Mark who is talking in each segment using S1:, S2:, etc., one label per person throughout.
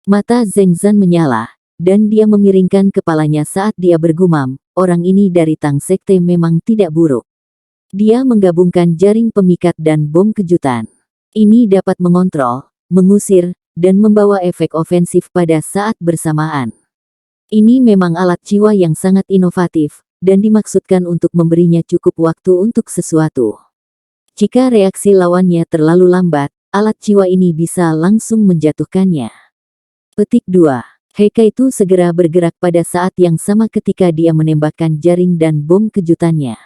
S1: Mata Zheng Zan menyala, dan dia memiringkan kepalanya saat dia bergumam, orang ini dari Tang Sekte memang tidak buruk. Dia menggabungkan jaring pemikat dan bom kejutan. Ini dapat mengontrol, mengusir, dan membawa efek ofensif pada saat bersamaan. Ini memang alat jiwa yang sangat inovatif, dan dimaksudkan untuk memberinya cukup waktu untuk sesuatu. Jika reaksi lawannya terlalu lambat, alat jiwa ini bisa langsung menjatuhkannya. Petik 2. Heikaitu segera bergerak pada saat yang sama ketika dia menembakkan jaring dan bom kejutannya.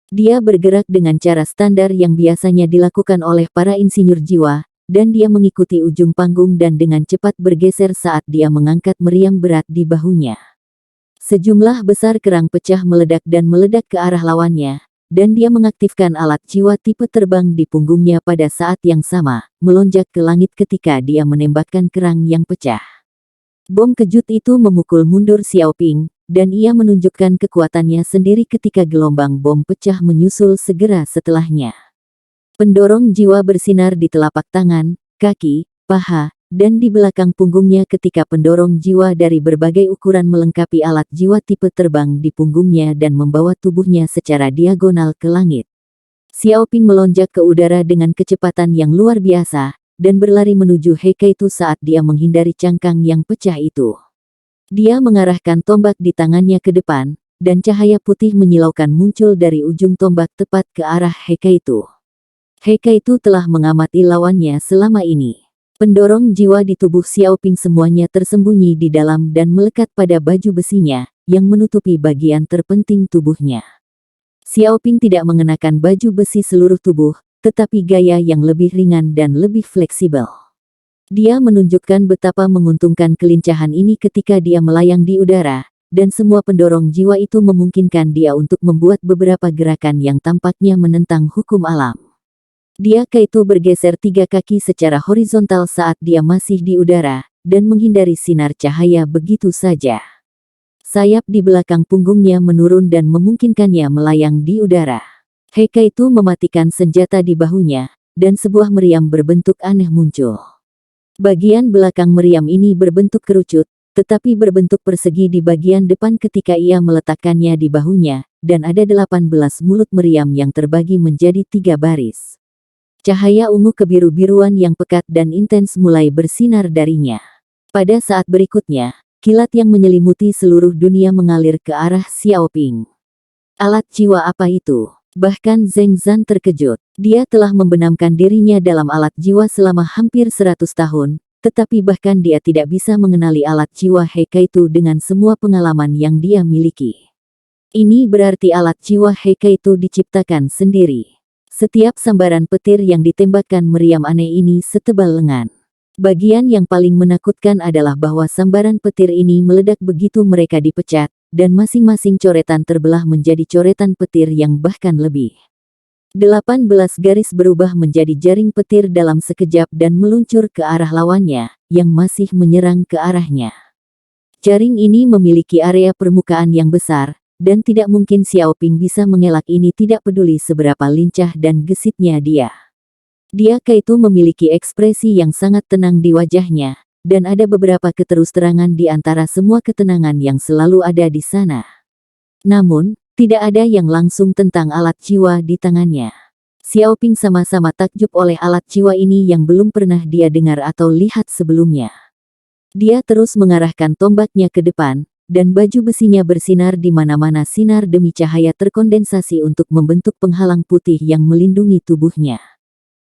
S1: Dia bergerak dengan cara standar yang biasanya dilakukan oleh para insinyur jiwa, dan dia mengikuti ujung panggung dan dengan cepat bergeser saat dia mengangkat meriam berat di bahunya. Sejumlah besar kerang pecah meledak dan meledak ke arah lawannya, dan dia mengaktifkan alat jiwa tipe terbang di punggungnya pada saat yang sama, melonjak ke langit ketika dia menembakkan kerang yang pecah. Bom kejut itu memukul mundur Xiaoping, dan ia menunjukkan kekuatannya sendiri ketika gelombang bom pecah menyusul segera setelahnya. Pendorong jiwa bersinar di telapak tangan, kaki, paha, dan di belakang punggungnya ketika pendorong jiwa dari berbagai ukuran melengkapi alat jiwa tipe terbang di punggungnya dan membawa tubuhnya secara diagonal ke langit. Xiaoping melonjak ke udara dengan kecepatan yang luar biasa, dan berlari menuju Heikaitu saat dia menghindari cangkang yang pecah itu. Dia mengarahkan tombak di tangannya ke depan, dan cahaya putih menyilaukan muncul dari ujung tombak tepat ke arah Heikaitu. Heikaitu telah mengamati lawannya selama ini. Pendorong jiwa di tubuh Xiaoping semuanya tersembunyi di dalam dan melekat pada baju besinya, yang menutupi bagian terpenting tubuhnya. Xiaoping tidak mengenakan baju besi seluruh tubuh, tetapi gaya yang lebih ringan dan lebih fleksibel. Dia menunjukkan betapa menguntungkan kelincahan ini ketika dia melayang di udara, dan semua pendorong jiwa itu memungkinkan dia untuk membuat beberapa gerakan yang tampaknya menentang hukum alam. Dia kaitu bergeser 3 kaki secara horizontal saat dia masih di udara, dan menghindari sinar cahaya begitu saja. Sayap di belakang punggungnya menurun dan memungkinkannya melayang di udara. Heikaitu mematikan senjata di bahunya, dan sebuah meriam berbentuk aneh muncul. Bagian belakang meriam ini berbentuk kerucut, tetapi berbentuk persegi di bagian depan ketika ia meletakkannya di bahunya, dan ada 18 mulut meriam yang terbagi menjadi 3 baris. Cahaya ungu kebiru-biruan yang pekat dan intens mulai bersinar darinya. Pada saat berikutnya, kilat yang menyelimuti seluruh dunia mengalir ke arah Xiaoping. Alat jiwa apa itu? Bahkan Zheng Zan terkejut. Dia telah membenamkan dirinya dalam alat jiwa selama hampir 100 tahun, tetapi bahkan dia tidak bisa mengenali alat jiwa Heikaitu dengan semua pengalaman yang dia miliki. Ini berarti alat jiwa Heikaitu diciptakan sendiri. Setiap sambaran petir yang ditembakkan meriam aneh ini setebal lengan. Bagian yang paling menakutkan adalah bahwa sambaran petir ini meledak begitu mereka dipecat, dan masing-masing coretan terbelah menjadi coretan petir yang bahkan lebih. 18 garis berubah menjadi jaring petir dalam sekejap dan meluncur ke arah lawannya, yang masih menyerang ke arahnya. Jaring ini memiliki area permukaan yang besar, dan tidak mungkin Xiaoping bisa mengelak ini tidak peduli seberapa lincah dan gesitnya dia. Dia kaitu memiliki ekspresi yang sangat tenang di wajahnya, dan ada beberapa keterus-terangan di antara semua ketenangan yang selalu ada di sana. Namun, tidak ada yang langsung tentang alat jiwa di tangannya. Xiaoping sama-sama takjub oleh alat jiwa ini yang belum pernah dia dengar atau lihat sebelumnya. Dia terus mengarahkan tombaknya ke depan, dan baju besinya bersinar di mana-mana sinar demi cahaya terkondensasi untuk membentuk penghalang putih yang melindungi tubuhnya.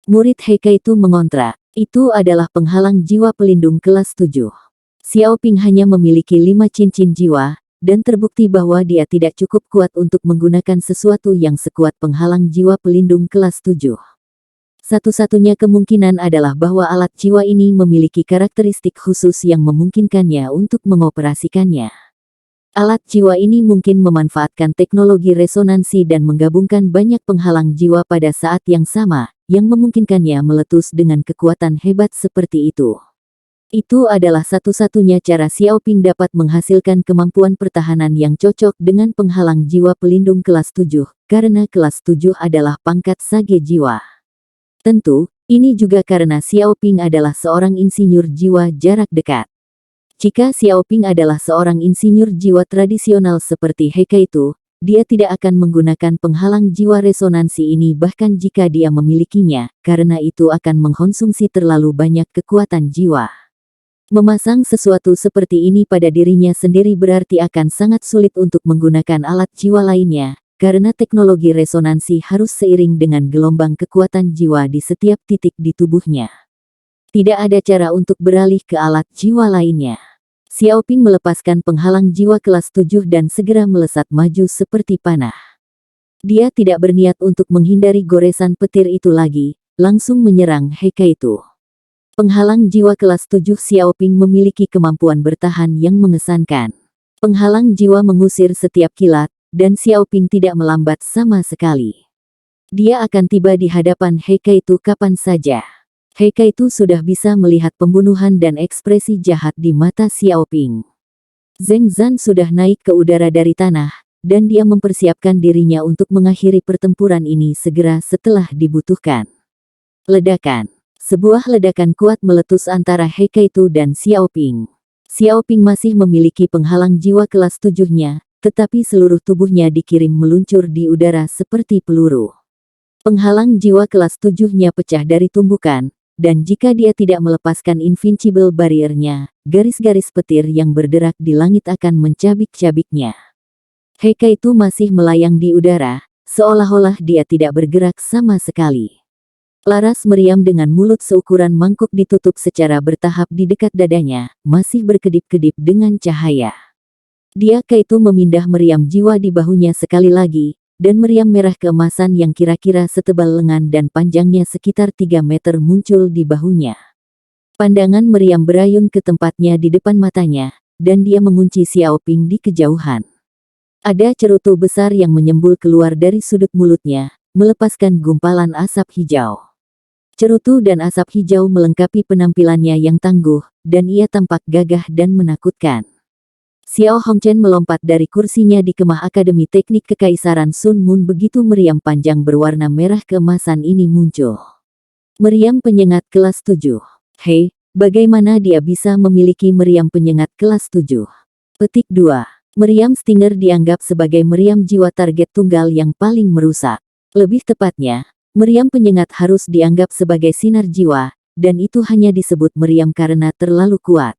S1: Murid Heikaitu mengontrak, itu adalah penghalang jiwa pelindung kelas 7. Xiaoping hanya memiliki 5 cincin jiwa, dan terbukti bahwa dia tidak cukup kuat untuk menggunakan sesuatu yang sekuat penghalang jiwa pelindung kelas 7. Satu-satunya kemungkinan adalah bahwa alat jiwa ini memiliki karakteristik khusus yang memungkinkannya untuk mengoperasikannya. Alat jiwa ini mungkin memanfaatkan teknologi resonansi dan menggabungkan banyak penghalang jiwa pada saat yang sama, yang memungkinkannya meletus dengan kekuatan hebat seperti itu. Itu adalah satu-satunya cara Xiaoping dapat menghasilkan kemampuan pertahanan yang cocok dengan penghalang jiwa pelindung kelas 7, karena kelas 7 adalah pangkat sage jiwa. Tentu, ini juga karena Xiaoping adalah seorang insinyur jiwa jarak dekat. Jika Xiaoping adalah seorang insinyur jiwa tradisional seperti He Keitu, dia tidak akan menggunakan penghalang jiwa resonansi ini bahkan jika dia memilikinya, karena itu akan mengkonsumsi terlalu banyak kekuatan jiwa. Memasang sesuatu seperti ini pada dirinya sendiri berarti akan sangat sulit untuk menggunakan alat jiwa lainnya, karena teknologi resonansi harus seiring dengan gelombang kekuatan jiwa di setiap titik di tubuhnya. Tidak ada cara untuk beralih ke alat jiwa lainnya. Xiaoping melepaskan penghalang jiwa kelas 7 dan segera melesat maju seperti panah. Dia tidak berniat untuk menghindari goresan petir itu lagi, langsung menyerang He Keitu. Penghalang jiwa kelas 7 Xiaoping memiliki kemampuan bertahan yang mengesankan. Penghalang jiwa mengusir setiap kilat, dan Xiaoping tidak melambat sama sekali. Dia akan tiba di hadapan He Keitu kapan saja. He Keitu sudah bisa melihat pembunuhan dan ekspresi jahat di mata Xiaoping. Zheng Zan sudah naik ke udara dari tanah, dan dia mempersiapkan dirinya untuk mengakhiri pertempuran ini segera setelah dibutuhkan. Ledakan. Sebuah ledakan kuat meletus antara He Keitu dan Xiaoping. Xiaoping masih memiliki penghalang jiwa kelas 7-nya, tetapi seluruh tubuhnya dikirim meluncur di udara seperti peluru. Penghalang jiwa kelas 7-nya pecah dari tumbukan, dan jika dia tidak melepaskan invincible barrier-nya, garis-garis petir yang berderak di langit akan mencabik-cabiknya. He Keitu masih melayang di udara, seolah-olah dia tidak bergerak sama sekali. Laras meriam dengan mulut seukuran mangkuk ditutup secara bertahap di dekat dadanya, masih berkedip-kedip dengan cahaya. Dia Keitu memindah meriam jiwa di bahunya sekali lagi, dan meriam merah keemasan yang kira-kira setebal lengan dan panjangnya sekitar 3 meter muncul di bahunya. Pandangan meriam berayun ke tempatnya di depan matanya, dan dia mengunci Xiaoping di kejauhan. Ada cerutu besar yang menyembul keluar dari sudut mulutnya, melepaskan gumpalan asap hijau. Cerutu dan asap hijau melengkapi penampilannya yang tangguh, dan ia tampak gagah dan menakutkan. Xiao Hongchen melompat dari kursinya di kemah Akademi Teknik Kekaisaran Sun Moon begitu meriam panjang berwarna merah keemasan ini muncul. Meriam penyengat kelas 7. Hei, bagaimana dia bisa memiliki meriam penyengat kelas 7? Petik 2. Meriam Stinger dianggap sebagai meriam jiwa target tunggal yang paling merusak. Lebih tepatnya, meriam penyengat harus dianggap sebagai sinar jiwa, dan itu hanya disebut meriam karena terlalu kuat.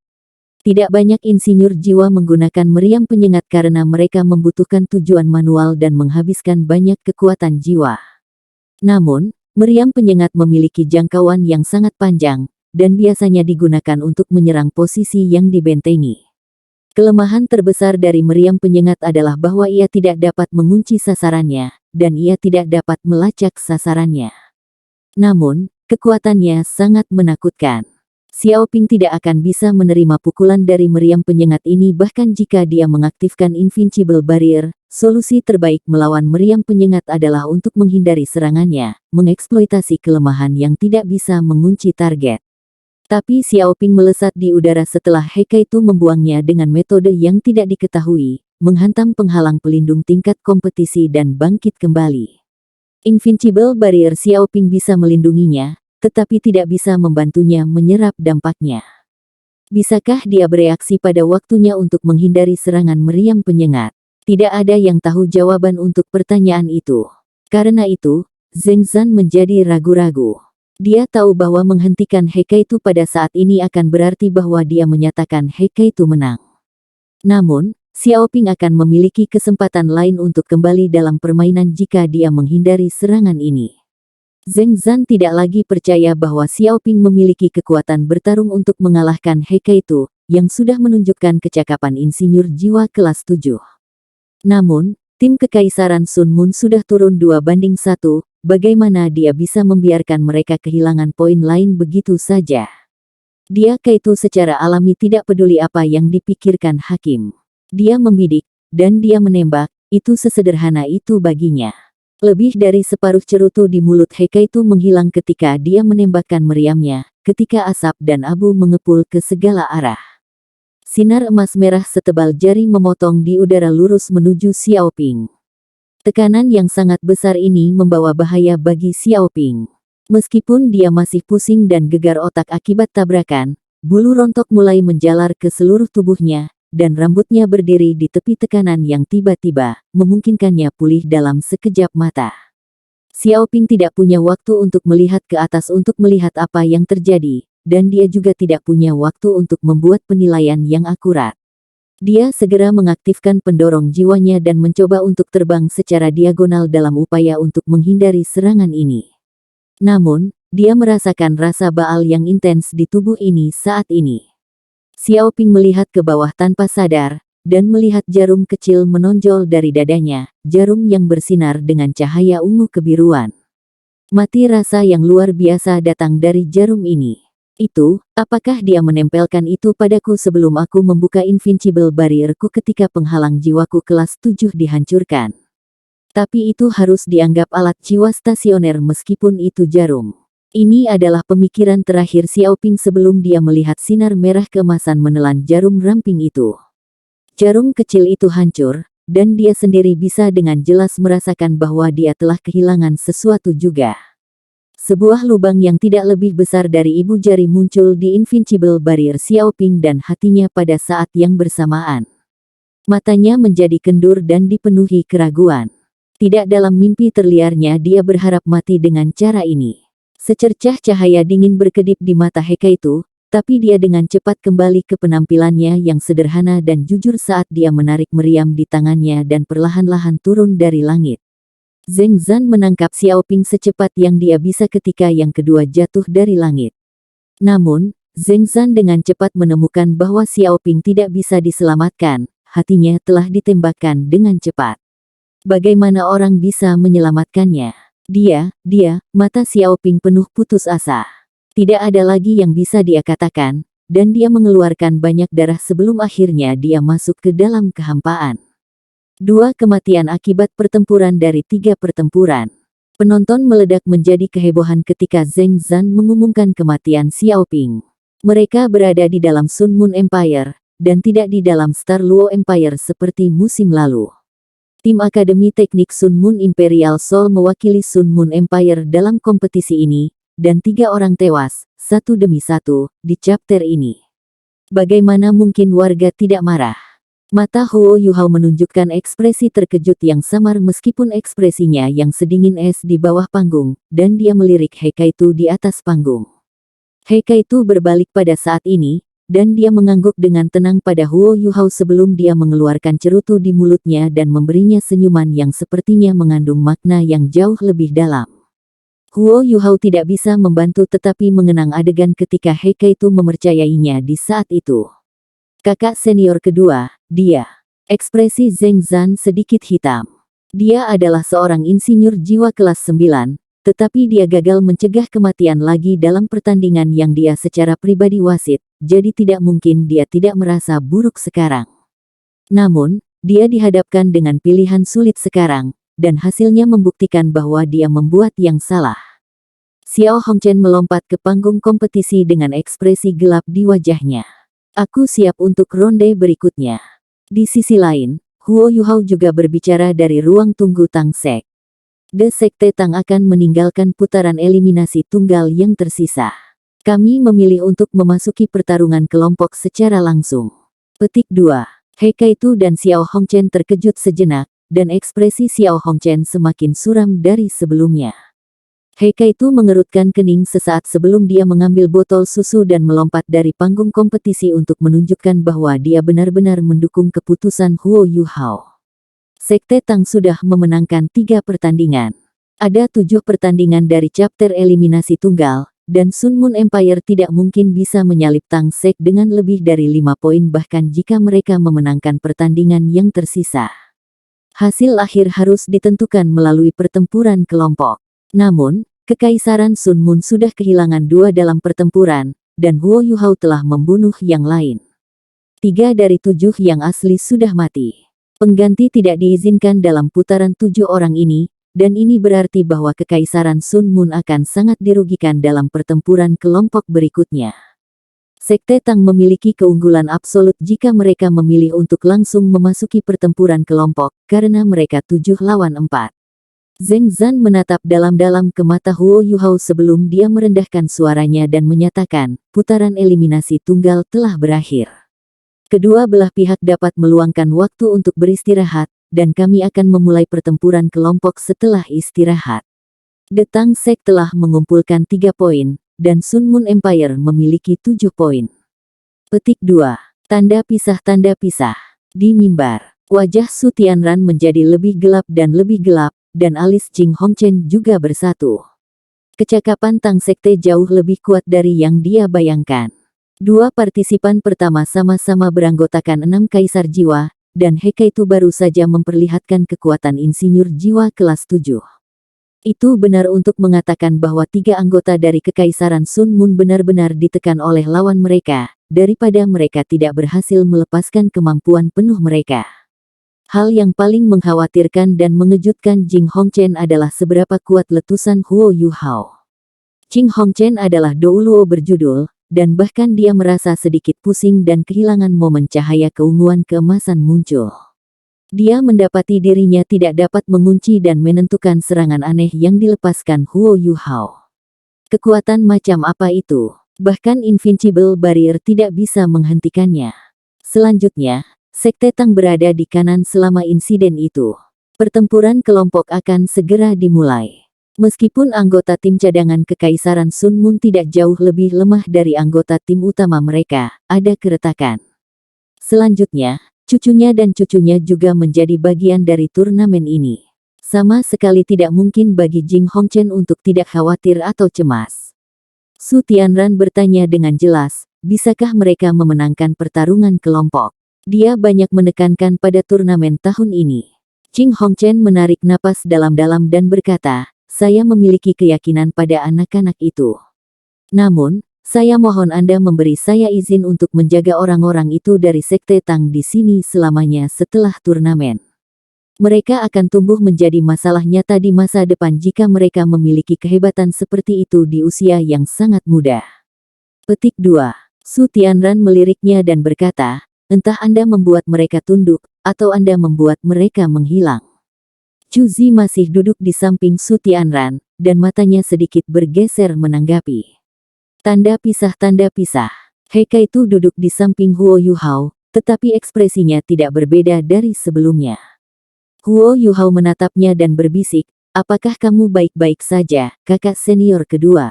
S1: Tidak banyak insinyur jiwa menggunakan meriam penyengat karena mereka membutuhkan tujuan manual dan menghabiskan banyak kekuatan jiwa. Namun, meriam penyengat memiliki jangkauan yang sangat panjang, dan biasanya digunakan untuk menyerang posisi yang dibentengi. Kelemahan terbesar dari meriam penyengat adalah bahwa ia tidak dapat mengunci sasarannya, dan ia tidak dapat melacak sasarannya. Namun, kekuatannya sangat menakutkan. Xiaoping tidak akan bisa menerima pukulan dari meriam penyengat ini bahkan jika dia mengaktifkan Invincible Barrier. Solusi terbaik melawan meriam penyengat adalah untuk menghindari serangannya, mengeksploitasi kelemahan yang tidak bisa mengunci target. Tapi Xiaoping melesat di udara setelah He Keitu membuangnya dengan metode yang tidak diketahui, menghantam penghalang pelindung tingkat kompetisi dan bangkit kembali. Invincible Barrier Xiaoping bisa melindunginya, tetapi tidak bisa membantunya menyerap dampaknya. Bisakah dia bereaksi pada waktunya untuk menghindari serangan meriam penyengat? Tidak ada yang tahu jawaban untuk pertanyaan itu. Karena itu, Zheng Zan menjadi ragu-ragu. Dia tahu bahwa menghentikan He Keitu pada saat ini akan berarti bahwa dia menyatakan He Keitu menang. Namun, Xiaoping akan memiliki kesempatan lain untuk kembali dalam permainan jika dia menghindari serangan ini. Zheng Zan tidak lagi percaya bahwa Xiaoping memiliki kekuatan bertarung untuk mengalahkan He Keitu, yang sudah menunjukkan kecakapan insinyur jiwa kelas 7. Namun, tim Kekaisaran Sun Moon sudah turun 2-1, bagaimana dia bisa membiarkan mereka kehilangan poin lain begitu saja? Dia Keitu secara alami tidak peduli apa yang dipikirkan hakim. Dia membidik, dan dia menembak, itu sesederhana itu baginya. Lebih dari separuh cerutu di mulut He Keitu menghilang ketika dia menembakkan meriamnya, ketika asap dan abu mengepul ke segala arah. Sinar emas merah setebal jari memotong di udara lurus menuju Xiaoping. Tekanan yang sangat besar ini membawa bahaya bagi Xiaoping. Meskipun dia masih pusing dan gegar otak akibat tabrakan, Bulu rontok mulai menjalar ke seluruh tubuhnya, dan rambutnya berdiri di tepi tekanan yang tiba-tiba memungkinkannya pulih dalam sekejap mata. Xiaoping tidak punya waktu untuk melihat ke atas untuk melihat apa yang terjadi, dan dia juga tidak punya waktu untuk membuat penilaian yang akurat. Dia segera mengaktifkan pendorong jiwanya dan mencoba untuk terbang secara diagonal dalam upaya untuk menghindari serangan ini. Namun, dia merasakan rasa baal yang intens di tubuh ini saat ini. Xiaoping melihat ke bawah tanpa sadar, dan melihat jarum kecil menonjol dari dadanya, jarum yang bersinar dengan cahaya ungu kebiruan. Mati rasa yang luar biasa datang dari jarum ini. Itu, apakah dia menempelkan itu padaku sebelum aku membuka invincible barrier-ku ketika penghalang jiwaku kelas 7 dihancurkan? Tapi itu harus dianggap alat jiwa stasioner meskipun itu jarum. Ini adalah pemikiran terakhir Xiaoping sebelum dia melihat sinar merah keemasan menelan jarum ramping itu. Jarum kecil itu hancur, dan dia sendiri bisa dengan jelas merasakan bahwa dia telah kehilangan sesuatu juga. Sebuah lubang yang tidak lebih besar dari ibu jari muncul di invincible barrier Xiaoping dan hatinya pada saat yang bersamaan. Matanya menjadi kendur dan dipenuhi keraguan. Tidak dalam mimpi terliarnya dia berharap mati dengan cara ini. Secercah cahaya dingin berkedip di mata Heka itu, tapi dia dengan cepat kembali ke penampilannya yang sederhana dan jujur saat dia menarik meriam di tangannya dan perlahan-lahan turun dari langit. Zheng Zan menangkap Xiaoping secepat yang dia bisa ketika yang kedua jatuh dari langit. Namun, Zheng Zan dengan cepat menemukan bahwa Xiaoping tidak bisa diselamatkan, hatinya telah ditembakkan dengan cepat. Bagaimana orang bisa menyelamatkannya? Dia, mata Xiaoping penuh putus asa. Tidak ada lagi yang bisa dia katakan, dan dia mengeluarkan banyak darah sebelum akhirnya dia masuk ke dalam kehampaan. 2 kematian akibat pertempuran dari 3 pertempuran. Penonton meledak menjadi kehebohan ketika Zheng Zan mengumumkan kematian Xiaoping. Mereka berada di dalam Sun Moon Empire, dan tidak di dalam Star Luo Empire seperti musim lalu. Tim Akademi Teknik Sun Moon Imperial Soul mewakili Sun Moon Empire dalam kompetisi ini, dan 3 orang tewas, satu demi satu, di chapter ini. Bagaimana mungkin warga tidak marah? Mata Huo Yuhao menunjukkan ekspresi terkejut yang samar meskipun ekspresinya yang sedingin es di bawah panggung, dan dia melirik Hekaitu di atas panggung. Hekaitu berbalik pada saat ini, dan dia mengangguk dengan tenang pada Huo Yuhao sebelum dia mengeluarkan cerutu di mulutnya dan memberinya senyuman yang sepertinya mengandung makna yang jauh lebih dalam. Huo Yuhao tidak bisa membantu tetapi mengenang adegan ketika Hekaitu memercayainya di saat itu. Kakak senior kedua, dia. Ekspresi Zheng Zan sedikit hitam. Dia adalah seorang insinyur jiwa kelas 9, tetapi dia gagal mencegah kematian lagi dalam pertandingan yang dia secara pribadi wasit, jadi tidak mungkin dia tidak merasa buruk sekarang. Namun, dia dihadapkan dengan pilihan sulit sekarang, dan hasilnya membuktikan bahwa dia membuat yang salah. Xiao Hongchen melompat ke panggung kompetisi dengan ekspresi gelap di wajahnya. Aku siap untuk ronde berikutnya. Di sisi lain, Huo Yuhao juga berbicara dari ruang tunggu Tang Sek. The Sekte Tang akan meninggalkan putaran eliminasi tunggal yang tersisa. Kami memilih untuk memasuki pertarungan kelompok secara langsung. Petik 2. Hekaitu dan Xiao Hongchen terkejut sejenak, dan ekspresi Xiao Hongchen semakin suram dari sebelumnya. Hekaitu mengerutkan kening sesaat sebelum dia mengambil botol susu dan melompat dari panggung kompetisi untuk menunjukkan bahwa dia benar-benar mendukung keputusan Huo Yuhao. Sekte Tang sudah memenangkan 3 pertandingan. Ada 7 pertandingan dari chapter eliminasi tunggal, dan Sun Moon Empire tidak mungkin bisa menyalip Tang Sek dengan lebih dari 5 poin bahkan jika mereka memenangkan pertandingan yang tersisa. Hasil akhir harus ditentukan melalui pertempuran kelompok. Namun, Kekaisaran Sun Moon sudah kehilangan 2 dalam pertempuran, dan Huo Yuhao telah membunuh yang lain. 3 dari 7 yang asli sudah mati. Pengganti tidak diizinkan dalam putaran 7 orang ini, dan ini berarti bahwa Kekaisaran Sun Moon akan sangat dirugikan dalam pertempuran kelompok berikutnya. Sekte Tang memiliki keunggulan absolut jika mereka memilih untuk langsung memasuki pertempuran kelompok, karena mereka 7 lawan 4. Zheng Zan menatap dalam-dalam ke mata Huo Yuhao sebelum dia merendahkan suaranya dan menyatakan, putaran eliminasi tunggal telah berakhir. Kedua belah pihak dapat meluangkan waktu untuk beristirahat, dan kami akan memulai pertempuran kelompok setelah istirahat. The Tang Sek telah mengumpulkan 3 poin, dan Sun Moon Empire memiliki 7 poin. Petik 2. Tanda pisah. Di mimbar, wajah Su Tianran menjadi lebih gelap, dan alis Jing Hongchen juga bersatu. Kecakapan Tang Sekte jauh lebih kuat dari yang dia bayangkan. Dua partisipan pertama sama-sama beranggotakan 6 kaisar jiwa, dan Hekaitu baru saja memperlihatkan kekuatan insinyur jiwa kelas 7. Itu benar untuk mengatakan bahwa 3 anggota dari Kekaisaran Sun Moon benar-benar ditekan oleh lawan mereka, daripada mereka tidak berhasil melepaskan kemampuan penuh mereka. Hal yang paling mengkhawatirkan dan mengejutkan Jing Hongchen adalah seberapa kuat letusan Huo Yuhao. Jing Hongchen adalah Douluo berjudul, dan bahkan dia merasa sedikit pusing dan kehilangan momen cahaya keunguan keemasan muncul. Dia mendapati dirinya tidak dapat mengunci dan menentukan serangan aneh yang dilepaskan Huo Yuhao. Kekuatan macam apa itu? Bahkan Invincible Barrier tidak bisa menghentikannya. Selanjutnya, Sekte Tang berada di kanan selama insiden itu. Pertempuran kelompok akan segera dimulai. Meskipun anggota tim cadangan Kekaisaran Sun Moon tidak jauh lebih lemah dari anggota tim utama mereka, ada keretakan. Selanjutnya, cucunya dan cucunya juga menjadi bagian dari turnamen ini. Sama sekali tidak mungkin bagi Jing Hongchen untuk tidak khawatir atau cemas. Su Tianran bertanya dengan jelas, bisakah mereka memenangkan pertarungan kelompok? Dia banyak menekankan pada turnamen tahun ini. Jing Hongchen menarik napas dalam-dalam dan berkata, saya memiliki keyakinan pada anak-anak itu. Namun, saya mohon Anda memberi saya izin untuk menjaga orang-orang itu dari Sekte Tang di sini selamanya setelah turnamen. Mereka akan tumbuh menjadi masalah nyata di masa depan jika mereka memiliki kehebatan seperti itu di usia yang sangat muda. Petik 2. Su Tianran meliriknya dan berkata, entah Anda membuat mereka tunduk, atau Anda membuat mereka menghilang. Chu Zi masih duduk di samping Su Tianran, dan matanya sedikit bergeser menanggapi. Tanda pisah. Hekaitu duduk di samping Huo Yuhao, tetapi ekspresinya tidak berbeda dari sebelumnya. Huo Yuhao menatapnya dan berbisik, apakah kamu baik-baik saja, kakak senior kedua?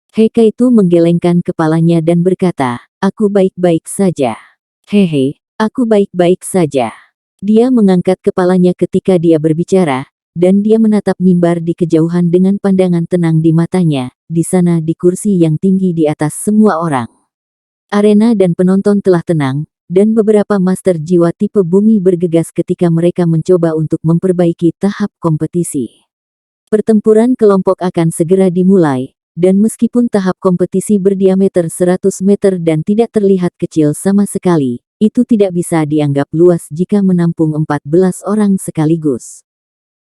S1: Hekaitu menggelengkan kepalanya dan berkata, aku baik-baik saja. Hehe, aku baik-baik saja. Dia mengangkat kepalanya ketika dia berbicara, dan dia menatap mimbar di kejauhan dengan pandangan tenang di matanya, di sana di kursi yang tinggi di atas semua orang. Arena dan penonton telah tenang, dan beberapa master jiwa tipe bumi bergegas ketika mereka mencoba untuk memperbaiki tahap kompetisi. Pertempuran kelompok akan segera dimulai, dan meskipun tahap kompetisi berdiameter 100 meter dan tidak terlihat kecil sama sekali, itu tidak bisa dianggap luas jika menampung 14 orang sekaligus.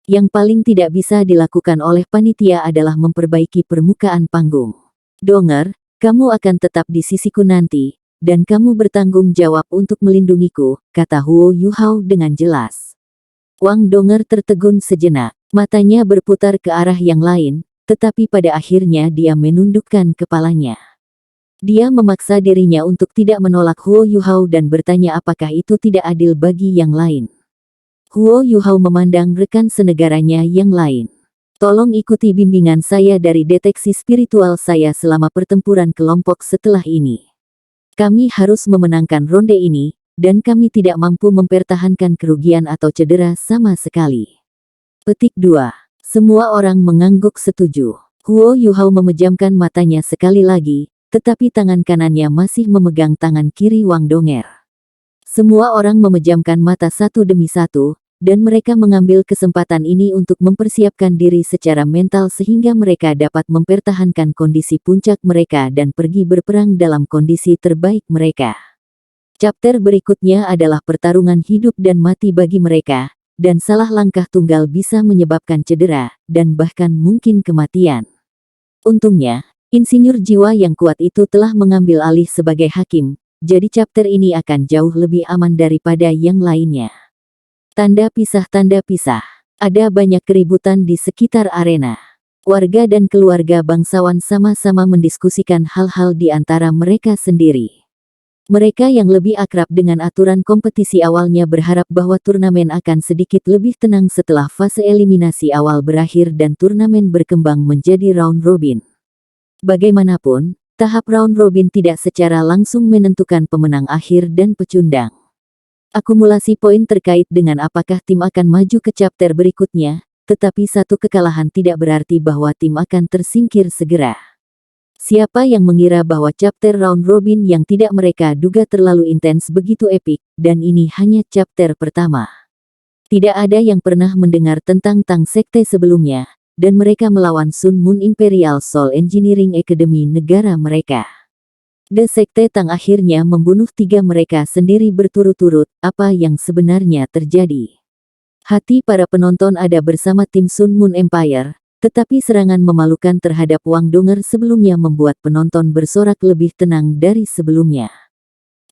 S1: Yang paling tidak bisa dilakukan oleh panitia adalah memperbaiki permukaan panggung. Donger, kamu akan tetap di sisiku nanti, dan kamu bertanggung jawab untuk melindungiku, kata Huo Yuhao dengan jelas. Wang Donger tertegun sejenak, matanya berputar ke arah yang lain, tetapi pada akhirnya dia menundukkan kepalanya. Dia memaksa dirinya untuk tidak menolak Huo Yuhao dan bertanya apakah itu tidak adil bagi yang lain. Huo Yuhao memandang rekan senegaranya yang lain. Tolong ikuti bimbingan saya dari deteksi spiritual saya selama pertempuran kelompok setelah ini. Kami harus memenangkan ronde ini, dan kami tidak mampu mempertahankan kerugian atau cedera sama sekali. Petik 2. Semua orang mengangguk setuju. Huo Yuhao memejamkan matanya sekali lagi, tetapi tangan kanannya masih memegang tangan kiri Wang Donger. Semua orang memejamkan mata satu demi satu, dan mereka mengambil kesempatan ini untuk mempersiapkan diri secara mental sehingga mereka dapat mempertahankan kondisi puncak mereka dan pergi berperang dalam kondisi terbaik mereka. Chapter berikutnya adalah pertarungan hidup dan mati bagi mereka, dan salah langkah tunggal bisa menyebabkan cedera, dan bahkan mungkin kematian. Untungnya, insinyur jiwa yang kuat itu telah mengambil alih sebagai hakim, jadi chapter ini akan jauh lebih aman daripada yang lainnya. Tanda pisah. Ada banyak keributan di sekitar arena. Warga dan keluarga bangsawan sama-sama mendiskusikan hal-hal di antara mereka sendiri. Mereka yang lebih akrab dengan aturan kompetisi awalnya berharap bahwa turnamen akan sedikit lebih tenang setelah fase eliminasi awal berakhir dan turnamen berkembang menjadi round robin. Bagaimanapun, tahap round robin tidak secara langsung menentukan pemenang akhir dan pecundang. Akumulasi poin terkait dengan apakah tim akan maju ke chapter berikutnya, tetapi satu kekalahan tidak berarti bahwa tim akan tersingkir segera. Siapa yang mengira bahwa chapter round robin yang tidak mereka duga terlalu intens begitu epik, dan ini hanya chapter pertama. Tidak ada yang pernah mendengar tentang Tang Sekte sebelumnya, dan mereka melawan Sun Moon Imperial Soul Engineering Academy negara mereka. The Sekte Tang akhirnya membunuh 3 mereka sendiri berturut-turut. Apa yang sebenarnya terjadi? Hati para penonton ada bersama tim Sun Moon Empire. Tetapi serangan memalukan terhadap Wang Donger sebelumnya membuat penonton bersorak lebih tenang dari sebelumnya.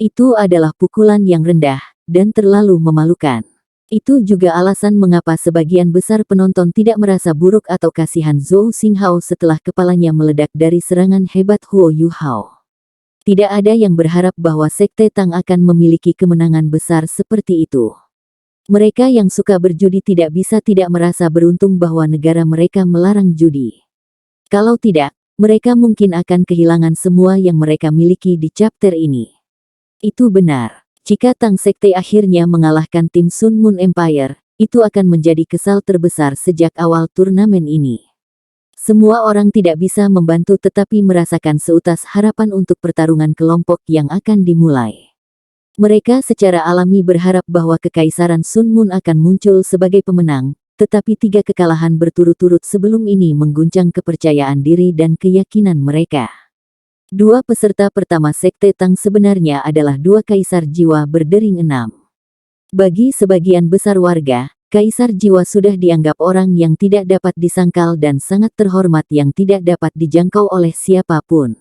S1: Itu adalah pukulan yang rendah, dan terlalu memalukan. Itu juga alasan mengapa sebagian besar penonton tidak merasa buruk atau kasihan Zhou Xinghao setelah kepalanya meledak dari serangan hebat Huo Yuhao. Tidak ada yang berharap bahwa Sekte Tang akan memiliki kemenangan besar seperti itu. Mereka yang suka berjudi tidak bisa tidak merasa beruntung bahwa negara mereka melarang judi. Kalau tidak, mereka mungkin akan kehilangan semua yang mereka miliki di chapter ini. Itu benar. Jika Tang Sekte akhirnya mengalahkan tim Sun Moon Empire, itu akan menjadi kesal terbesar sejak awal turnamen ini. Semua orang tidak bisa membantu tetapi merasakan seutas harapan untuk pertarungan kelompok yang akan dimulai. Mereka secara alami berharap bahwa Kekaisaran Sun Moon akan muncul sebagai pemenang, tetapi 3 kekalahan berturut-turut sebelum ini mengguncang kepercayaan diri dan keyakinan mereka. 2 peserta pertama Sekte Tang sebenarnya adalah 2 kaisar jiwa berdering 6. Bagi sebagian besar warga, kaisar jiwa sudah dianggap orang yang tidak dapat disangkal dan sangat terhormat yang tidak dapat dijangkau oleh siapapun.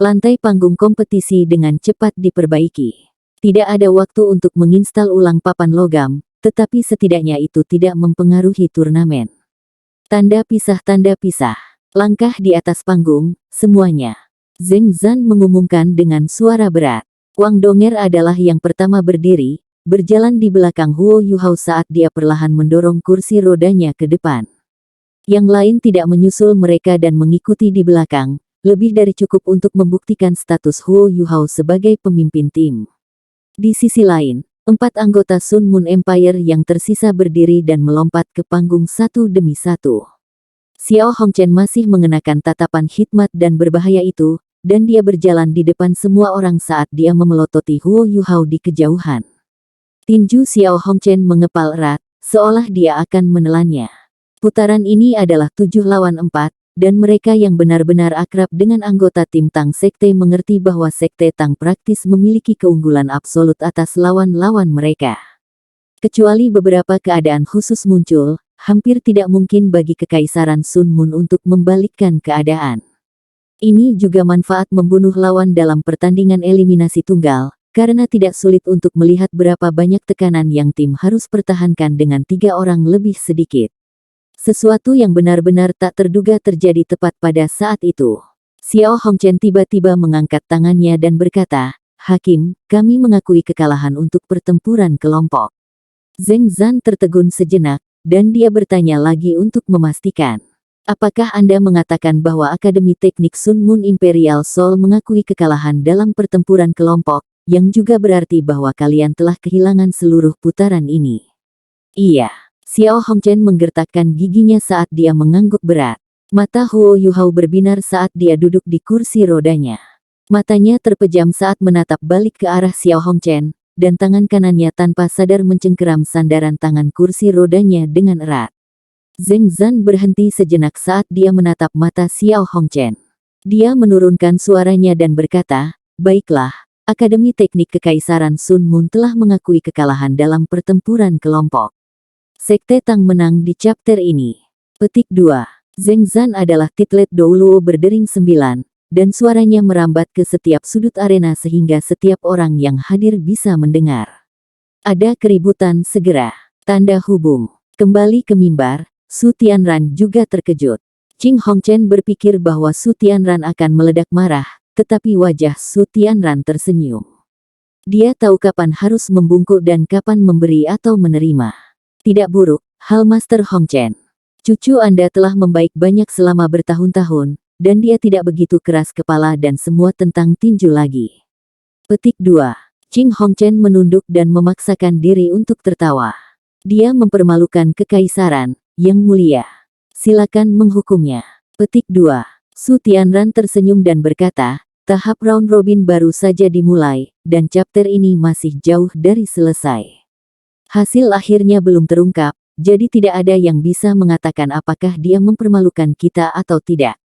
S1: Lantai panggung kompetisi dengan cepat diperbaiki. Tidak ada waktu untuk menginstal ulang papan logam, tetapi setidaknya itu tidak mempengaruhi turnamen. Tanda pisah. Langkah di atas panggung, semuanya. Zheng Zan mengumumkan dengan suara berat. Wang Donger adalah yang pertama berdiri, berjalan di belakang Huo Yuhao saat dia perlahan mendorong kursi rodanya ke depan. Yang lain tidak menyusul mereka dan mengikuti di belakang, lebih dari cukup untuk membuktikan status Huo Yuhao sebagai pemimpin tim. Di sisi lain, 4 anggota Sun Moon Empire yang tersisa berdiri dan melompat ke panggung satu demi satu. Xiao Hongchen masih mengenakan tatapan hikmat dan berbahaya itu, dan dia berjalan di depan semua orang saat dia memelototi Huo Yuhao di kejauhan. Tinju Xiao Hongchen mengepal erat, seolah dia akan menelannya. Putaran ini adalah 7 lawan 4, dan mereka yang benar-benar akrab dengan anggota tim Tang Sekte mengerti bahwa Sekte Tang praktis memiliki keunggulan absolut atas lawan-lawan mereka. Kecuali beberapa keadaan khusus muncul, hampir tidak mungkin bagi Kekaisaran Sun Moon untuk membalikkan keadaan. Ini juga manfaat membunuh lawan dalam pertandingan eliminasi tunggal, karena tidak sulit untuk melihat berapa banyak tekanan yang tim harus pertahankan dengan 3 orang lebih sedikit. Sesuatu yang benar-benar tak terduga terjadi tepat pada saat itu. Xiao Hongchen tiba-tiba mengangkat tangannya dan berkata, "Hakim, kami mengakui kekalahan untuk pertempuran kelompok." Zheng Zan tertegun sejenak, dan dia bertanya lagi untuk memastikan. "Apakah Anda mengatakan bahwa Akademi Teknik Sun Moon Imperial Soul mengakui kekalahan dalam pertempuran kelompok, yang juga berarti bahwa kalian telah kehilangan seluruh putaran ini?" "Iya." Xiao Hongchen menggertakkan giginya saat dia mengangguk berat. Mata Huo Yuhao berbinar saat dia duduk di kursi rodanya. Matanya terpejam saat menatap balik ke arah Xiao Hongchen, dan tangan kanannya tanpa sadar mencengkeram sandaran tangan kursi rodanya dengan erat. Zheng Zan berhenti sejenak saat dia menatap mata Xiao Hongchen. Dia menurunkan suaranya dan berkata, "Baiklah, Akademi Teknik Kekaisaran Sun Moon telah mengakui kekalahan dalam pertempuran kelompok. Sekte Tang menang di chapter ini." Petik 2. Zheng Zan adalah titlet Douluo berdering 9, dan suaranya merambat ke setiap sudut arena sehingga setiap orang yang hadir bisa mendengar. "Ada keributan segera. Tanda hubung." Kembali ke mimbar, Su Tianran juga terkejut. Qing Hongchen berpikir bahwa Su Tianran akan meledak marah, tetapi wajah Su Tianran tersenyum. Dia tahu kapan harus membungkuk dan kapan memberi atau menerima. Tidak buruk, Hallmaster Hongchen. Cucu Anda telah membaik banyak selama bertahun-tahun, dan dia tidak begitu keras kepala dan semua tentang tinju lagi. Petik 2. Qing Hongchen menunduk dan memaksakan diri untuk tertawa. Dia mempermalukan kekaisaran, Yang Mulia. Silakan menghukumnya. Petik 2. Su Tianran tersenyum dan berkata, tahap round robin baru saja dimulai, dan chapter ini masih jauh dari selesai. Hasil akhirnya belum terungkap, jadi tidak ada yang bisa mengatakan apakah dia mempermalukan kita atau tidak.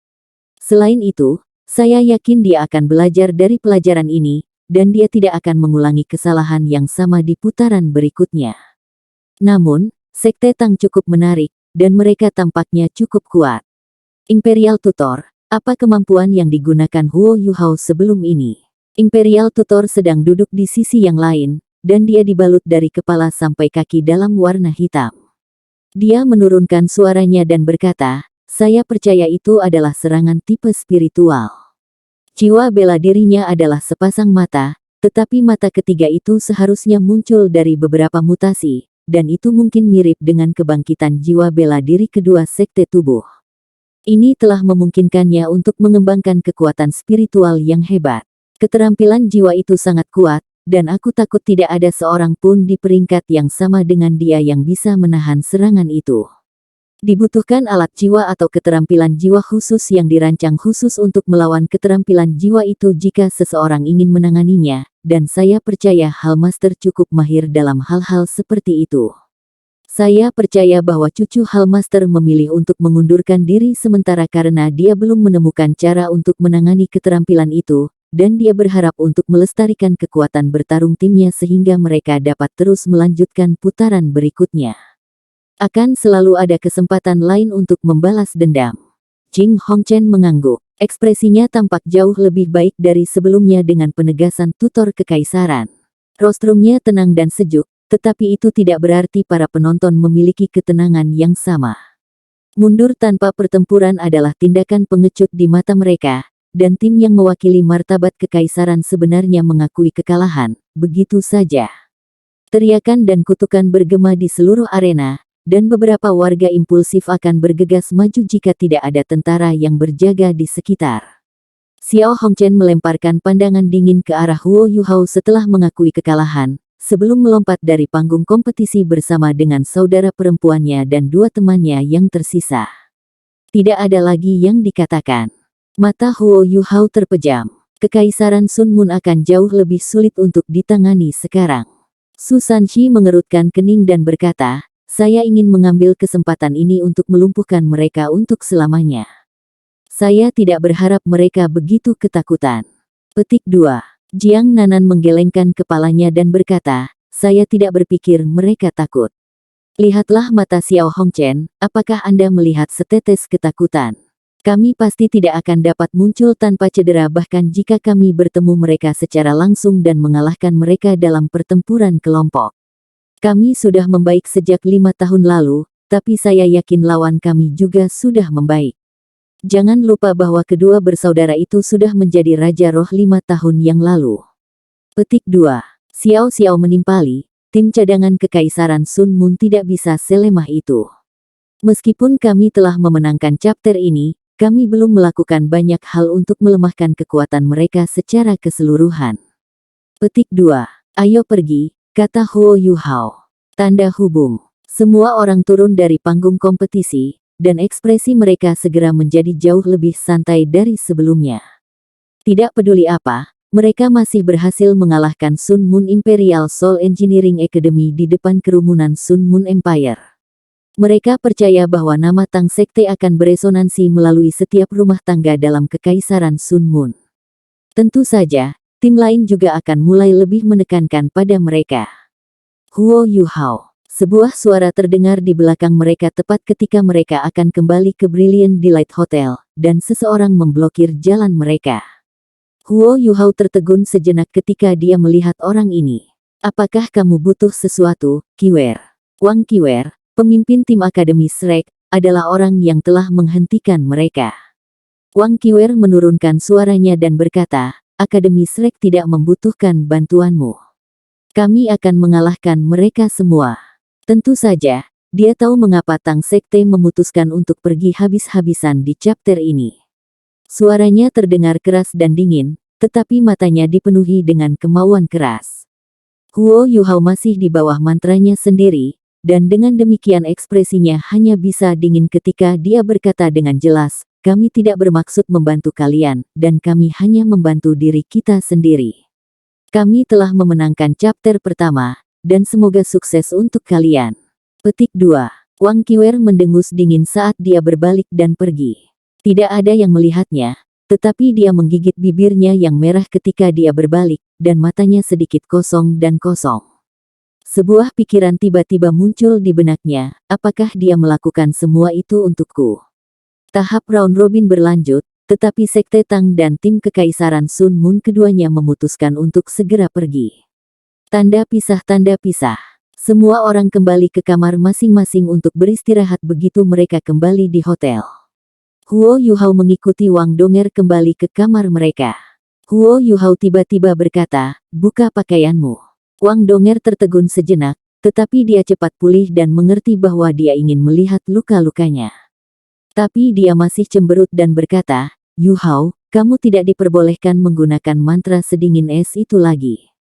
S1: Selain itu, saya yakin dia akan belajar dari pelajaran ini, dan dia tidak akan mengulangi kesalahan yang sama di putaran berikutnya. Namun, Sekte Tang cukup menarik, dan mereka tampaknya cukup kuat. Imperial Tutor, apa kemampuan yang digunakan Huo Yuhao sebelum ini? Imperial Tutor sedang duduk di sisi yang lain, dan dia dibalut dari kepala sampai kaki dalam warna hitam. Dia menurunkan suaranya dan berkata, saya percaya itu adalah serangan tipe spiritual. Jiwa bela dirinya adalah sepasang mata, tetapi mata ketiga itu seharusnya muncul dari beberapa mutasi, dan itu mungkin mirip dengan kebangkitan jiwa bela diri kedua sekte tubuh. Ini telah memungkinkannya untuk mengembangkan kekuatan spiritual yang hebat. Keterampilan jiwa itu sangat kuat, dan aku takut tidak ada seorang pun di peringkat yang sama dengan dia yang bisa menahan serangan itu. Dibutuhkan alat jiwa atau keterampilan jiwa khusus yang dirancang khusus untuk melawan keterampilan jiwa itu jika seseorang ingin menanganinya, dan saya percaya Hallmaster cukup mahir dalam hal-hal seperti itu. Saya percaya bahwa cucu Hallmaster memilih untuk mengundurkan diri sementara karena dia belum menemukan cara untuk menangani keterampilan itu, dan dia berharap untuk melestarikan kekuatan bertarung timnya sehingga mereka dapat terus melanjutkan putaran berikutnya. Akan selalu ada kesempatan lain untuk membalas dendam. Qing Hongchen mengangguk. Ekspresinya tampak jauh lebih baik dari sebelumnya dengan penegasan tutor kekaisaran. Rostrumnya tenang dan sejuk, tetapi itu tidak berarti para penonton memiliki ketenangan yang sama. Mundur tanpa pertempuran adalah tindakan pengecut di mata mereka, dan tim yang mewakili martabat kekaisaran sebenarnya mengakui kekalahan, begitu saja. Teriakan dan kutukan bergema di seluruh arena, dan beberapa warga impulsif akan bergegas maju jika tidak ada tentara yang berjaga di sekitar. Xiao Hongchen melemparkan pandangan dingin ke arah Huo Yuhao setelah mengakui kekalahan, sebelum melompat dari panggung kompetisi bersama dengan saudara perempuannya dan dua temannya yang tersisa. Tidak ada lagi yang dikatakan. Mata Huo Yuhao terpejam. Kekaisaran Sun Mun akan jauh lebih sulit untuk ditangani sekarang. Su Sanqi mengerutkan kening dan berkata, saya ingin mengambil kesempatan ini untuk melumpuhkan mereka untuk selamanya. Saya tidak berharap mereka begitu ketakutan. Petik 2. Jiang Nanan menggelengkan kepalanya dan berkata, saya tidak berpikir mereka takut. Lihatlah mata Xiao Hongchen, apakah Anda melihat setetes ketakutan? Kami pasti tidak akan dapat muncul tanpa cedera bahkan jika kami bertemu mereka secara langsung dan mengalahkan mereka dalam pertempuran kelompok. Kami sudah membaik sejak 5 tahun lalu, tapi saya yakin lawan kami juga sudah membaik. Jangan lupa bahwa kedua bersaudara itu sudah menjadi Raja Roh 5 tahun yang lalu. Petik 2. Xiao Xiao menimpali, tim cadangan Kekaisaran Sun Mun tidak bisa selemah itu. Meskipun kami telah memenangkan chapter ini, kami belum melakukan banyak hal untuk melemahkan kekuatan mereka secara keseluruhan. Petik 2. Ayo pergi, kata Huo Yuhao. Tanda hubung. Semua orang turun dari panggung kompetisi, dan ekspresi mereka segera menjadi jauh lebih santai dari sebelumnya. Tidak peduli apa, mereka masih berhasil mengalahkan Sun Mun Imperial Soul Engineering Academy di depan kerumunan Sun Mun Empire. Mereka percaya bahwa nama Tang Sekte akan beresonansi melalui setiap rumah tangga dalam Kekaisaran Sun Mun. Tentu saja, tim lain juga akan mulai lebih menekankan pada mereka. Huo Yuhao. Sebuah suara terdengar di belakang mereka tepat ketika mereka akan kembali ke Brilliant Delight Hotel, dan seseorang memblokir jalan mereka. Huo Yuhao tertegun sejenak ketika dia melihat orang ini. Apakah kamu butuh sesuatu, Qiwer? Wang Qiwer, pemimpin tim Akademi Shrek, adalah orang yang telah menghentikan mereka. Wang Qiwer menurunkan suaranya dan berkata, Akademi Shrek tidak membutuhkan bantuanmu. Kami akan mengalahkan mereka semua. Tentu saja, dia tahu mengapa Tang Sekte memutuskan untuk pergi habis-habisan di chapter ini. Suaranya terdengar keras dan dingin, tetapi matanya dipenuhi dengan kemauan keras. Huo Yuhao masih di bawah mantranya sendiri, dan dengan demikian ekspresinya hanya bisa dingin ketika dia berkata dengan jelas, kami tidak bermaksud membantu kalian, dan kami hanya membantu diri kita sendiri. Kami telah memenangkan chapter pertama, dan semoga sukses untuk kalian. Petik 2. Wang Qiwer mendengus dingin saat dia berbalik dan pergi. Tidak ada yang melihatnya, tetapi dia menggigit bibirnya yang merah ketika dia berbalik, dan matanya sedikit kosong dan kosong. Sebuah pikiran tiba-tiba muncul di benaknya, apakah dia melakukan semua itu untukku? Tahap round robin berlanjut, tetapi Sekte Tang dan tim Kekaisaran Sun Moon keduanya memutuskan untuk segera pergi. Tanda pisah. Semua orang kembali ke kamar masing-masing untuk beristirahat begitu mereka kembali di hotel. Huo Yuhao mengikuti Wang Donger kembali ke kamar mereka. Huo Yuhao tiba-tiba berkata, buka pakaianmu. Wang Donger tertegun sejenak, tetapi dia cepat pulih dan mengerti bahwa dia ingin melihat luka-lukanya. Tapi dia masih cemberut dan berkata, Yuhao, kamu tidak diperbolehkan menggunakan mantra sedingin es itu lagi.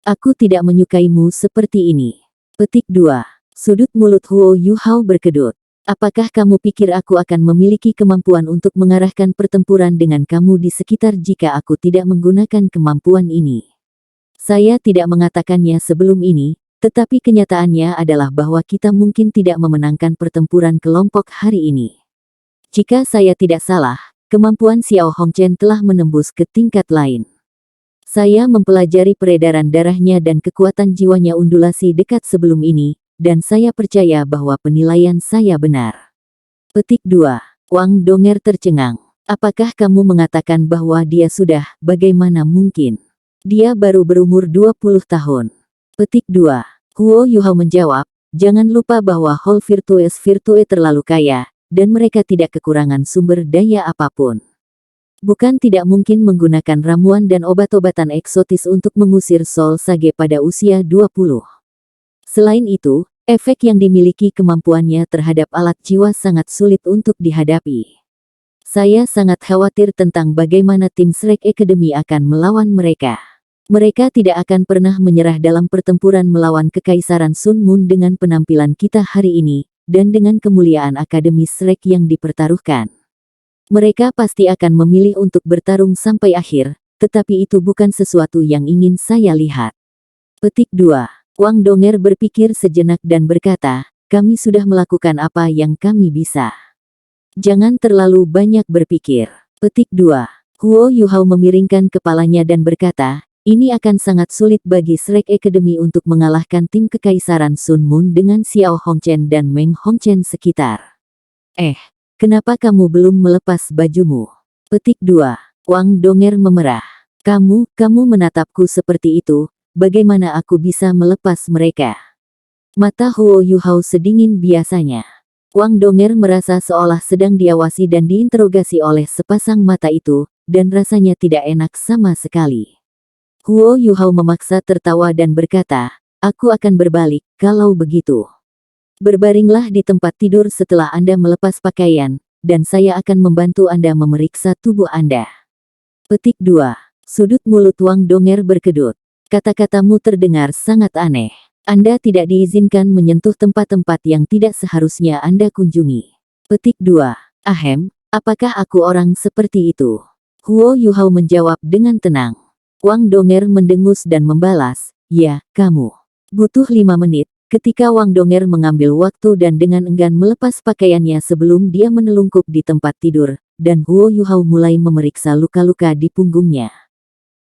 S1: Aku tidak menyukaimu seperti ini. Petik 2. Sudut mulut Huo Yuhao berkedut. Apakah kamu pikir aku akan memiliki kemampuan untuk mengarahkan pertempuran dengan kamu di sekitar jika aku tidak menggunakan kemampuan ini? Saya tidak mengatakannya sebelum ini, tetapi kenyataannya adalah bahwa kita mungkin tidak memenangkan pertempuran kelompok hari ini. Jika saya tidak salah, kemampuan Xiao Hongchen telah menembus ke tingkat lain. Saya mempelajari peredaran darahnya dan kekuatan jiwanya undulasi dekat sebelum ini, dan saya percaya bahwa penilaian saya benar. Petik 2. Wang Donger tercengang. Apakah kamu mengatakan bahwa dia sudah, bagaimana mungkin? Dia baru berumur 20 tahun. Petik 2. Huo Yuhao menjawab, jangan lupa bahwa Hall Virtue terlalu kaya, dan mereka tidak kekurangan sumber daya apapun. Bukan tidak mungkin menggunakan ramuan dan obat-obatan eksotis untuk mengusir Soul Sage pada usia 20. Selain itu, efek yang dimiliki kemampuannya terhadap alat jiwa sangat sulit untuk dihadapi. Saya sangat khawatir tentang bagaimana tim Shrek Academy akan melawan mereka. Mereka tidak akan pernah menyerah dalam pertempuran melawan Kekaisaran Sun Moon dengan penampilan kita hari ini, dan dengan kemuliaan Akademi Shrek yang dipertaruhkan. Mereka pasti akan memilih untuk bertarung sampai akhir, tetapi itu bukan sesuatu yang ingin saya lihat. Petik 2. Wang Donger berpikir sejenak dan berkata, kami sudah melakukan apa yang kami bisa. Jangan terlalu banyak berpikir. Petik 2. Huo Yuhao memiringkan kepalanya dan berkata, ini akan sangat sulit bagi Shrek Academy untuk mengalahkan tim Kekaisaran Sun Moon dengan Xiao Hongchen dan Meng Hongchen sekitar. Kenapa kamu belum melepas bajumu? Petik 2. Wang Donger memerah. Kamu menatapku seperti itu, bagaimana aku bisa melepas mereka? Mata Huo Yuhao sedingin biasanya. Wang Donger merasa seolah sedang diawasi dan diinterogasi oleh sepasang mata itu, dan rasanya tidak enak sama sekali. Huo Yuhao memaksa tertawa dan berkata, aku akan berbalik, kalau begitu. Berbaringlah di tempat tidur setelah Anda melepas pakaian, dan saya akan membantu Anda memeriksa tubuh Anda. Petik 2. Sudut mulut Wang Donger berkedut. Kata-katamu terdengar sangat aneh. Anda tidak diizinkan menyentuh tempat-tempat yang tidak seharusnya Anda kunjungi. Petik 2. Apakah aku orang seperti itu? Huo Yuhao menjawab dengan tenang. Wang Donger mendengus dan membalas, ya, kamu. Butuh 5 menit, ketika Wang Donger mengambil waktu dan dengan enggan melepas pakaiannya sebelum dia menelungkup di tempat tidur, dan Huo Yuhao mulai memeriksa luka-luka di punggungnya.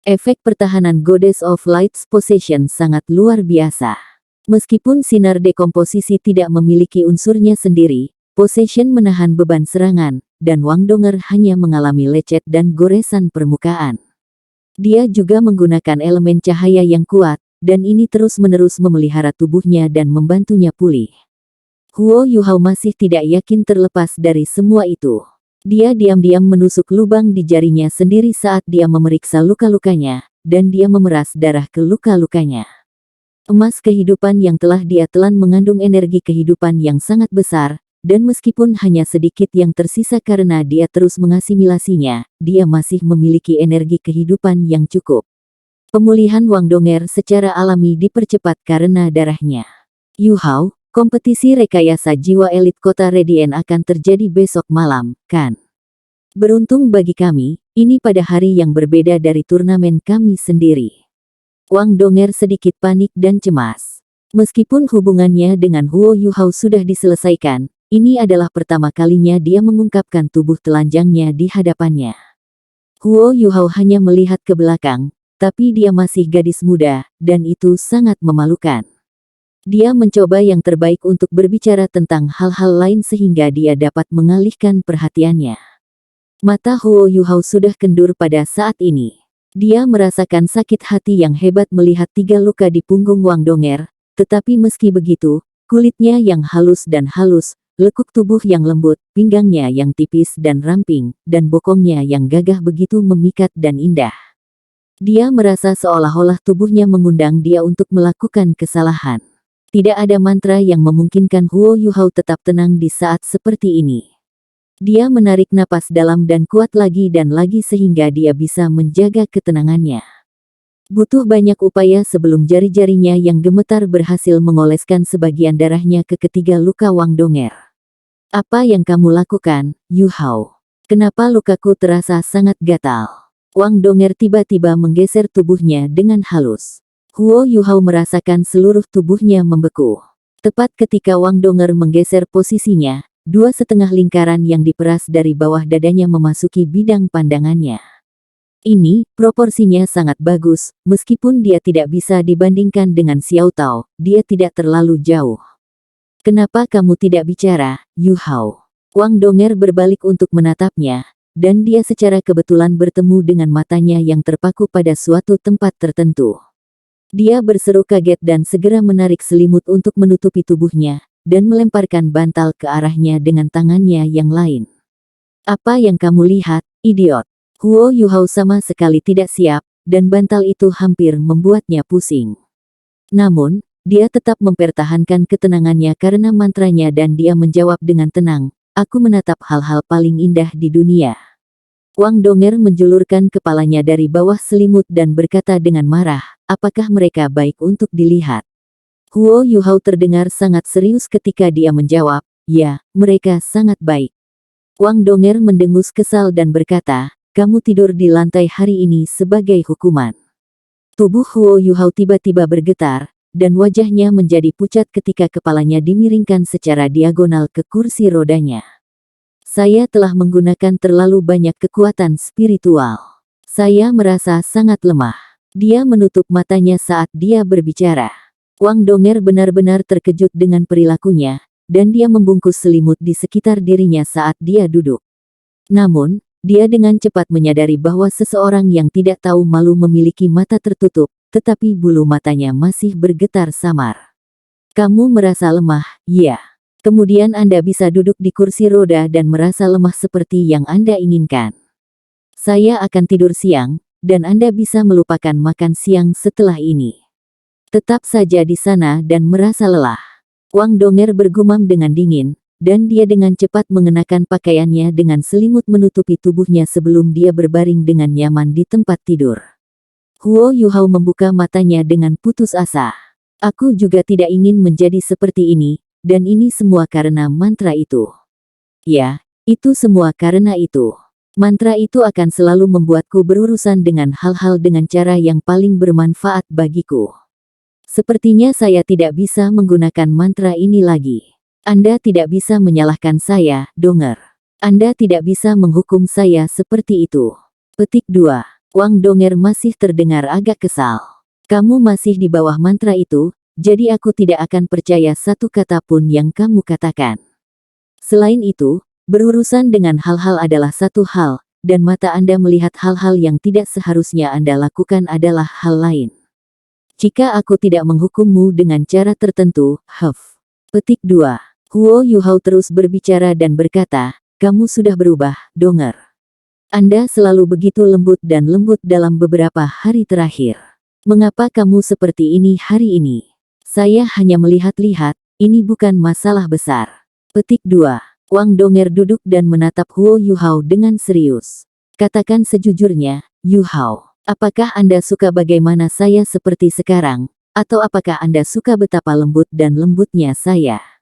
S1: Efek pertahanan Goddess of Light's Possession sangat luar biasa. Meskipun sinar dekomposisi tidak memiliki unsurnya sendiri, Possession menahan beban serangan, dan Wang Donger hanya mengalami lecet dan goresan permukaan. Dia juga menggunakan elemen cahaya yang kuat, dan ini terus-menerus memelihara tubuhnya dan membantunya pulih. Huo Yuhao masih tidak yakin terlepas dari semua itu. Dia diam-diam menusuk lubang di jarinya sendiri saat dia memeriksa luka-lukanya, dan dia memeras darah ke luka-lukanya. Emas kehidupan yang telah dia telan mengandung energi kehidupan yang sangat besar, dan meskipun hanya sedikit yang tersisa karena dia terus mengasimilasinya, dia masih memiliki energi kehidupan yang cukup. Pemulihan Wang Donger secara alami dipercepat karena darahnya. Yuhao, kompetisi rekayasa jiwa elit kota Redien akan terjadi besok malam, kan? Beruntung bagi kami, ini pada hari yang berbeda dari turnamen kami sendiri. Wang Donger sedikit panik dan cemas. Meskipun hubungannya dengan Huo Yuhao sudah diselesaikan, ini adalah pertama kalinya dia mengungkapkan tubuh telanjangnya di hadapannya. Huo Yuhao hanya melihat ke belakang, tapi dia masih gadis muda, dan itu sangat memalukan. Dia mencoba yang terbaik untuk berbicara tentang hal-hal lain sehingga dia dapat mengalihkan perhatiannya. Mata Huo Yuhao sudah kendur pada saat ini. Dia merasakan sakit hati yang hebat melihat 3 luka di punggung Wang Donger, tetapi meski begitu, kulitnya yang halus dan halus, lekuk tubuh yang lembut, pinggangnya yang tipis dan ramping, dan bokongnya yang gagah begitu memikat dan indah. Dia merasa seolah-olah tubuhnya mengundang dia untuk melakukan kesalahan. Tidak ada mantra yang memungkinkan Huo Yuhao tetap tenang di saat seperti ini. Dia menarik napas dalam dan kuat lagi dan lagi sehingga dia bisa menjaga ketenangannya. Butuh banyak upaya sebelum jari-jarinya yang gemetar berhasil mengoleskan sebagian darahnya ke ketiga luka Wang Donger. Apa yang kamu lakukan, Yuhao? Kenapa lukaku terasa sangat gatal? Wang Donger tiba-tiba menggeser tubuhnya dengan halus. Huo Yuhao merasakan seluruh tubuhnya membeku. Tepat ketika Wang Donger menggeser posisinya, 2,5 lingkaran yang diperas dari bawah dadanya memasuki bidang pandangannya. Ini, proporsinya sangat bagus, meskipun dia tidak bisa dibandingkan dengan Xiao Tao, dia tidak terlalu jauh. Kenapa kamu tidak bicara, Yuhao? Wang Donger berbalik untuk menatapnya, dan dia secara kebetulan bertemu dengan matanya yang terpaku pada suatu tempat tertentu. Dia berseru kaget dan segera menarik selimut untuk menutupi tubuhnya, dan melemparkan bantal ke arahnya dengan tangannya yang lain. Apa yang kamu lihat, idiot? Huo Yuhao sama sekali tidak siap, dan bantal itu hampir membuatnya pusing. Namun, dia tetap mempertahankan ketenangannya karena mantranya dan dia menjawab dengan tenang, aku menatap hal-hal paling indah di dunia. Wang Donger menjulurkan kepalanya dari bawah selimut dan berkata dengan marah, apakah mereka baik untuk dilihat? Huo Yuhao terdengar sangat serius ketika dia menjawab, ya, mereka sangat baik. Wang Donger mendengus kesal dan berkata, kamu tidur di lantai hari ini sebagai hukuman. Tubuh Huo Yuhao tiba-tiba bergetar, dan wajahnya menjadi pucat ketika kepalanya dimiringkan secara diagonal ke kursi rodanya. Saya telah menggunakan terlalu banyak kekuatan spiritual. Saya merasa sangat lemah. Dia menutup matanya saat dia berbicara. Wang Donger benar-benar terkejut dengan perilakunya, dan dia membungkus selimut di sekitar dirinya saat dia duduk. Namun, dia dengan cepat menyadari bahwa seseorang yang tidak tahu malu memiliki mata tertutup, tetapi bulu matanya masih bergetar samar. Kamu merasa lemah, ya. Kemudian Anda bisa duduk di kursi roda dan merasa lemah seperti yang Anda inginkan. Saya akan tidur siang, dan Anda bisa melupakan makan siang setelah ini. Tetap saja di sana dan merasa lelah. Wang Donger bergumam dengan dingin, dan dia dengan cepat mengenakan pakaiannya dengan selimut menutupi tubuhnya sebelum dia berbaring dengan nyaman di tempat tidur. Huo Yuhao membuka matanya dengan putus asa. Aku juga tidak ingin menjadi seperti ini. Dan ini semua karena mantra itu. Ya, itu semua karena itu. Mantra itu akan selalu membuatku berurusan dengan hal-hal dengan cara yang paling bermanfaat bagiku. Sepertinya saya tidak bisa menggunakan mantra ini lagi. Anda tidak bisa menyalahkan saya, Donger. Anda tidak bisa menghukum saya seperti itu. Petik 2. Wang Donger masih terdengar agak kesal. Kamu masih di bawah mantra itu, jadi aku tidak akan percaya satu kata pun yang kamu katakan. Selain itu, berurusan dengan hal-hal adalah satu hal, dan mata Anda melihat hal-hal yang tidak seharusnya Anda lakukan adalah hal lain. Jika aku tidak menghukummu dengan cara tertentu, Petik 2. Huo Yuhao terus berbicara dan berkata, kamu sudah berubah, Donger. Anda selalu begitu lembut dan lembut dalam beberapa hari terakhir. Mengapa kamu seperti ini hari ini? Saya hanya melihat-lihat, ini bukan masalah besar. Petik 2. Wang Donger duduk dan menatap Huo Yuhao dengan serius. Katakan sejujurnya, Yuhao, apakah Anda suka bagaimana saya seperti sekarang, atau apakah Anda suka betapa lembut dan lembutnya saya?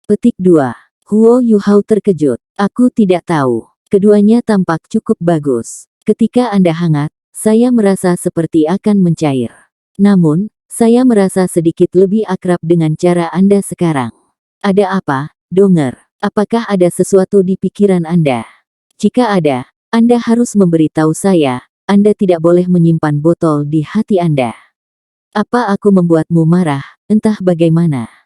S1: Petik 2. Huo Yuhao terkejut. Aku tidak tahu. Keduanya tampak cukup bagus. Ketika Anda hangat, saya merasa seperti akan mencair. Namun, saya merasa sedikit lebih akrab dengan cara Anda sekarang. Ada apa, Donger? Apakah ada sesuatu di pikiran Anda? Jika ada, Anda harus memberitahu saya. Anda tidak boleh menyimpan botol di hati Anda. Apa aku membuatmu marah, entah bagaimana?